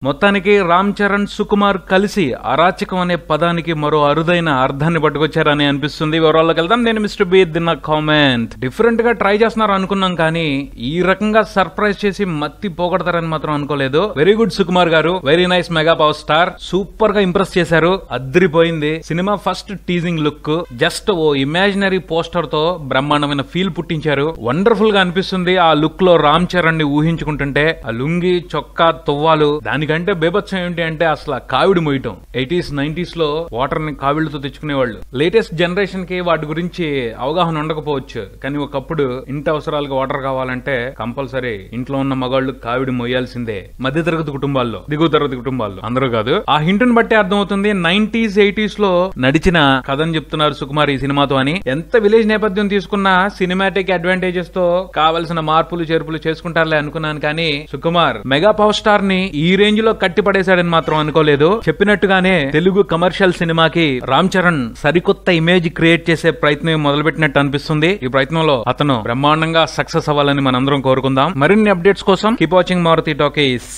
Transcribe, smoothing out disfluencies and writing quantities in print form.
మొత్తానికి రామ్ చరణ్ సుకుమార్ కలిసి అరాచకం అనే పదానికి మరో అరుదైన అర్థాన్ని పట్టుకొచ్చారని అనిపిస్తుంది. వివరాల్లోకి వెళ్దాం. నేను మిస్టర్ బి దిన్న కామెంట్ డిఫరెంట్ గా ట్రై చేస్తున్నారు అనుకున్నాం, కానీ ఈ రకంగా సర్ప్రైజ్ చేసి మత్తి పోగొడతారని మాత్రం అనుకోలేదు. వెరీ గుడ్ సుకుమార్ గారు, very nice mega power star, super గా ఇంప్రెస్ చేశారు, అద్దరిపోయింది. సినిమా ఫస్ట్ టీజింగ్ లుక్ జస్ట్ ఓ ఇమాజినరీ పోస్టర్ తో బ్రహ్మాండమైన ఫీల్ పుట్టించారు. వండర్ఫుల్ గా అనిపిస్తుంది. ఆ లుక్ లో రామ్ చరణ్ ని ఊహించుకుంటుంటే ఆ లుంగి చొక్కా తువ్వాలు, దానికంటే బేబత్సం ఏంటి అంటే అసలు కావిడి మొయ్యటం. 80s 90s లో వాటర్ ని కావిళ్లతో తెచ్చుకునేవాళ్ళు. లేటెస్ట్ జనరేషన్ కి వాటి గురించి అవగాహన ఉండకపోవచ్చు, కానీ ఒకప్పుడు ఇంటి అవసరాలకు వాటర్ కావాలంటే కంపల్సరీ ఇంట్లో ఉన్న మగాళ్లు కావిడి మొయ్యాల్సిందే. మధ్య తరగతి కుటుంబాల్లో, దిగువ తరగతి కుటుంబాల్లో, అందరూ కాదు. ఆ హింట్ ని బట్టి అర్థమవుతుంది 90s 80s లో నడిచిన కథని చెప్తున్నారు సుకుమార్ ఈ సినిమాతో అని. ఎంత విలేజ్ నేపథ్యం తీసుకున్నా సినిమాటిక్ అడ్వాంటేజెస్ తో కావలసిన మార్పులు చేర్పులు చేసుకుంటారులే అనుకున్నాను, కానీ సుకుమార్ మెగా పవర్ స్టార్ ని ఈ రేంజ్ లో కట్టి పడేశాడని మాత్రం అనుకోలేదు. చెప్పినట్టుగానే తెలుగు కమర్షియల్ సినిమాకి రామ్ చరణ్ సరికొత్త ఇమేజ్ క్రియేట్ చేసే ప్రయత్నం మొదలుపెట్టినట్టు అనిపిస్తుంది. ఈ ప్రయత్నంలో అతను బ్రహ్మాండంగా సక్సెస్ అవ్వాలని మనందరం కోరుకుందాం. మరిన్ని అప్డేట్స్ కోసం కీప్ వాచింగ్ మారుతి టాకీస్.